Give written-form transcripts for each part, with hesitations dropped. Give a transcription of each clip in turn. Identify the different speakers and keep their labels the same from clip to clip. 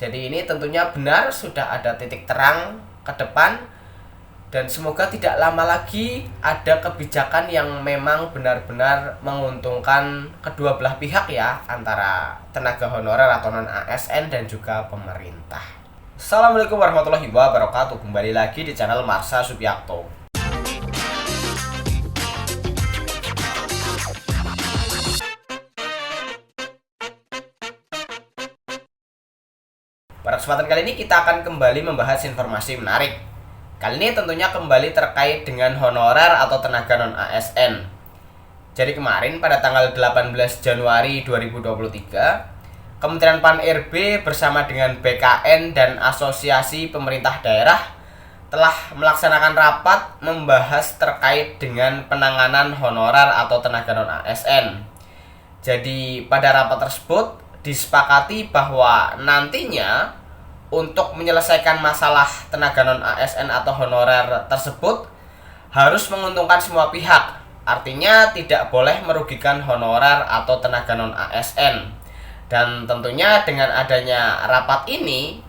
Speaker 1: Jadi ini tentunya benar sudah ada titik terang ke depan, dan semoga tidak lama lagi ada kebijakan yang memang benar-benar menguntungkan kedua belah pihak ya, antara tenaga honorer atau non ASN dan juga pemerintah. Assalamualaikum warahmatullahi wabarakatuh. Kembali lagi di channel Marsha Subiakto. Pada kesempatan kali ini kita akan kembali membahas informasi menarik. Kali ini tentunya kembali terkait dengan honorer atau tenaga non-ASN. Jadi kemarin pada tanggal 18 Januari 2023, Kementerian Pan-RB bersama dengan BKN dan Asosiasi Pemerintah Daerah telah melaksanakan rapat membahas terkait dengan penanganan honorer atau tenaga non-ASN. Jadi pada rapat tersebut disepakati bahwa nantinya untuk menyelesaikan masalah tenaga non-ASN atau honorer tersebut harus menguntungkan semua pihak. Artinya tidak boleh merugikan honorer atau tenaga non-ASN. Dan tentunya dengan adanya rapat ini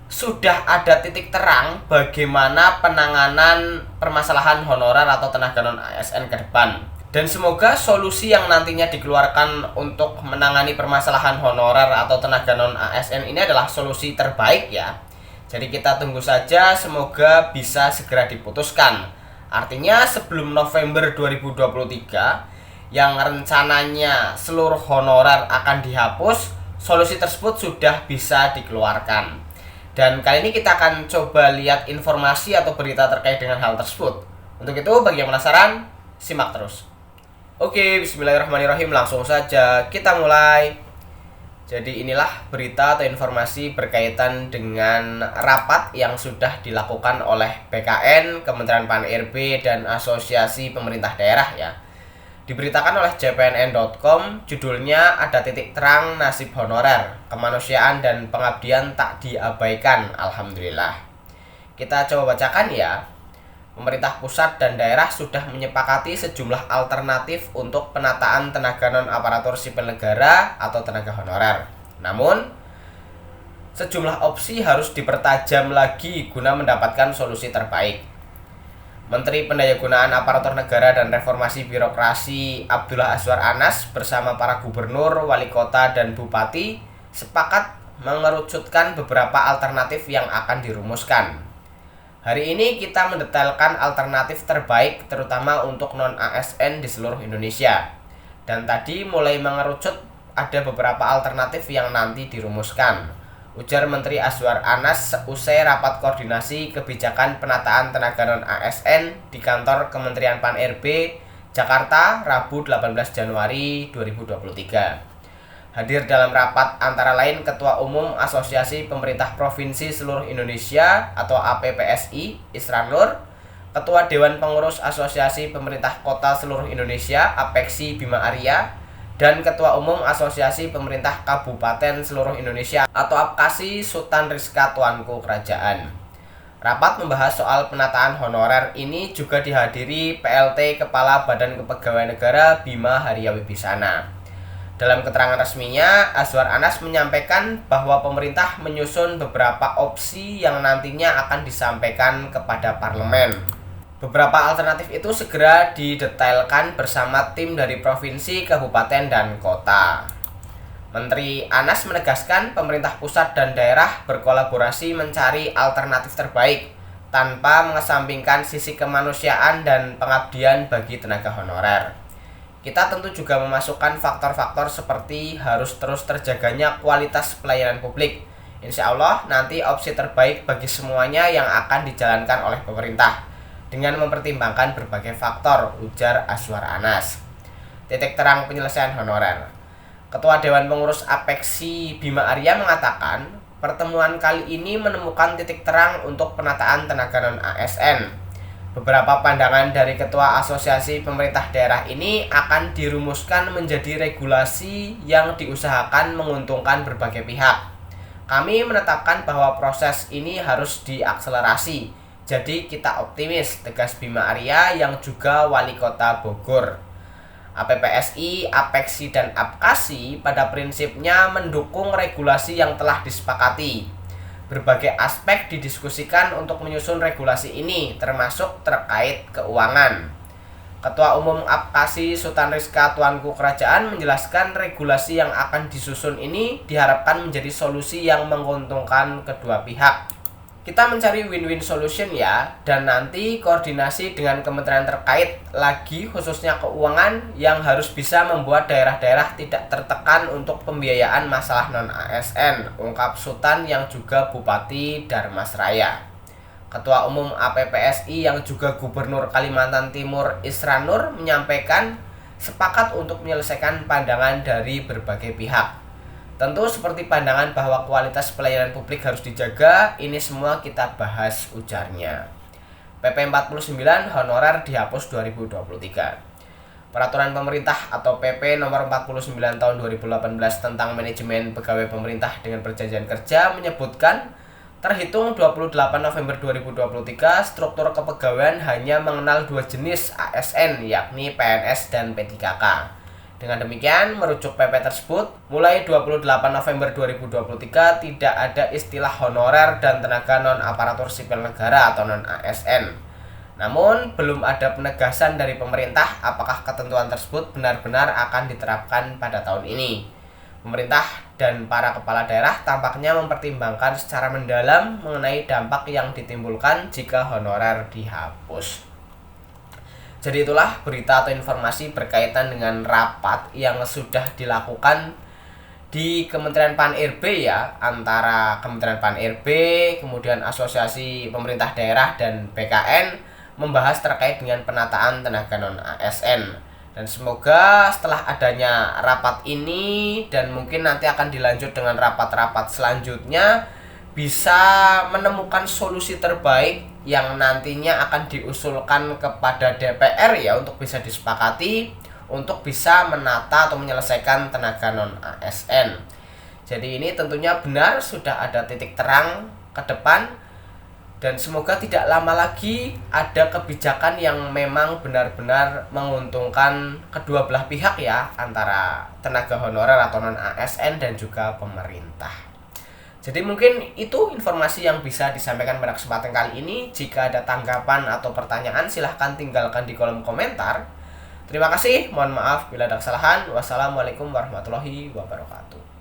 Speaker 1: sudah ada titik terang bagaimana penanganan permasalahan honorer atau tenaga non-ASN ke depan. Dan semoga solusi yang nantinya dikeluarkan untuk menangani permasalahan honorer atau tenaga non-ASN ini adalah solusi terbaik ya. Jadi kita tunggu saja, semoga bisa segera diputuskan. Artinya sebelum November 2023 yang rencananya seluruh honorer akan dihapus, solusi tersebut sudah bisa dikeluarkan. Dan kali ini kita akan coba lihat informasi atau berita terkait dengan hal tersebut. Untuk itu bagi yang penasaran, simak terus. Oke, bismillahirrahmanirrahim, langsung saja kita mulai. Jadi inilah berita atau informasi berkaitan dengan rapat yang sudah dilakukan oleh BKN, Kementerian Pan-RB, dan Asosiasi Pemerintah Daerah ya. Diberitakan oleh jpnn.com, judulnya ada titik terang nasib honorer, kemanusiaan dan pengabdian tak diabaikan, alhamdulillah. Kita coba bacakan ya. Pemerintah pusat dan daerah sudah menyepakati sejumlah alternatif untuk penataan tenaga non-aparatur sipil negara atau tenaga honorer. Namun, sejumlah opsi harus dipertajam lagi guna mendapatkan solusi terbaik. Menteri Pendayagunaan Aparatur Negara dan Reformasi Birokrasi Abdullah Azwar Anas bersama para gubernur, wali kota, dan bupati sepakat mengerucutkan beberapa alternatif yang akan dirumuskan. Hari ini kita mendetailkan alternatif terbaik terutama untuk non-ASN di seluruh Indonesia. Dan tadi mulai mengerucut ada beberapa alternatif yang nanti dirumuskan, ujar Menteri Azwar Anas usai rapat koordinasi kebijakan penataan tenaga non-ASN di kantor Kementerian Pan-RB, Jakarta, Rabu 18 Januari 2023. Hadir dalam rapat antara lain Ketua Umum Asosiasi Pemerintah Provinsi Seluruh Indonesia atau APPSI, Isran Nur, Ketua Dewan Pengurus Asosiasi Pemerintah Kota Seluruh Indonesia, APEKSI, Bima Arya, dan Ketua Umum Asosiasi Pemerintah Kabupaten Seluruh Indonesia atau APKASI, Sultan Rizka Tuanku Kerajaan. Rapat membahas soal penataan honorer ini juga dihadiri PLT Kepala Badan Kepegawaian Negara Bima Haria Wibisana. Dalam keterangan resminya, Azwar Anas menyampaikan bahwa pemerintah menyusun beberapa opsi yang nantinya akan disampaikan kepada parlemen. Beberapa alternatif itu segera didetailkan bersama tim dari provinsi, kabupaten, dan kota. Menteri Anas menegaskan pemerintah pusat dan daerah berkolaborasi mencari alternatif terbaik tanpa mengesampingkan sisi kemanusiaan dan pengabdian bagi tenaga honorer. Kita tentu juga memasukkan faktor-faktor seperti harus terus terjaganya kualitas pelayanan publik. Insya Allah nanti opsi terbaik bagi semuanya yang akan dijalankan oleh pemerintah dengan mempertimbangkan berbagai faktor, ujar Azwar Anas. Titik terang penyelesaian honorer. Ketua Dewan Pengurus APEKSI Bima Arya mengatakan pertemuan kali ini menemukan titik terang untuk penataan tenaga non-ASN. Beberapa pandangan dari Ketua Asosiasi Pemerintah Daerah ini akan dirumuskan menjadi regulasi yang diusahakan menguntungkan berbagai pihak. Kami menetapkan bahwa proses ini harus diakselerasi, jadi kita optimis, tegas Bima Arya yang juga Wali Kota Bogor. APPSI, APEKSI, dan APKASI pada prinsipnya mendukung regulasi yang telah disepakati. Berbagai aspek didiskusikan untuk menyusun regulasi ini, termasuk terkait keuangan. Ketua Umum APKASI Sultan Rizka Tuanku Kerajaan menjelaskan regulasi yang akan disusun ini diharapkan menjadi solusi yang menguntungkan kedua pihak. Kita mencari win-win solution ya, dan nanti koordinasi dengan kementerian terkait lagi khususnya keuangan yang harus bisa membuat daerah-daerah tidak tertekan untuk pembiayaan masalah non-ASN, ungkap Sultan yang juga Bupati Darmasraya. Ketua Umum APPSI yang juga Gubernur Kalimantan Timur Isran Nur menyampaikan sepakat untuk menyelesaikan pandangan dari berbagai pihak. Tentu seperti pandangan bahwa kualitas pelayanan publik harus dijaga, ini semua kita bahas, ujarnya. PP 49 honorer dihapus 2023. Peraturan pemerintah atau PP nomor 49 tahun 2018 tentang manajemen pegawai pemerintah dengan perjanjian kerja menyebutkan terhitung 28 November 2023 struktur kepegawaian hanya mengenal dua jenis ASN yakni PNS dan P3K. Dengan demikian, merujuk PP tersebut, mulai 28 November 2023 tidak ada istilah honorer dan tenaga non-aparatur sipil negara atau non-ASN. Namun, belum ada penegasan dari pemerintah apakah ketentuan tersebut benar-benar akan diterapkan pada tahun ini. Pemerintah dan para kepala daerah tampaknya mempertimbangkan secara mendalam mengenai dampak yang ditimbulkan jika honorer dihapus. Jadi itulah berita atau informasi berkaitan dengan rapat yang sudah dilakukan di Kementerian Pan-RB ya, antara Kementerian Pan-RB, kemudian Asosiasi Pemerintah Daerah dan BKN membahas terkait dengan penataan tenaga non-ASN. Dan semoga setelah adanya rapat ini dan mungkin nanti akan dilanjut dengan rapat-rapat selanjutnya bisa menemukan solusi terbaik yang nantinya akan diusulkan kepada DPR ya untuk bisa disepakati untuk bisa menata atau menyelesaikan tenaga non-ASN. Jadi ini tentunya benar sudah ada titik terang ke depan dan semoga tidak lama lagi ada kebijakan yang memang benar-benar menguntungkan kedua belah pihak ya, antara tenaga honorer atau non-ASN dan juga pemerintah. Jadi mungkin itu informasi yang bisa disampaikan pada kesempatan kali ini. Jika ada tanggapan atau pertanyaan silahkan tinggalkan di kolom komentar. Terima kasih, mohon maaf bila ada kesalahan. Wassalamualaikum warahmatullahi wabarakatuh.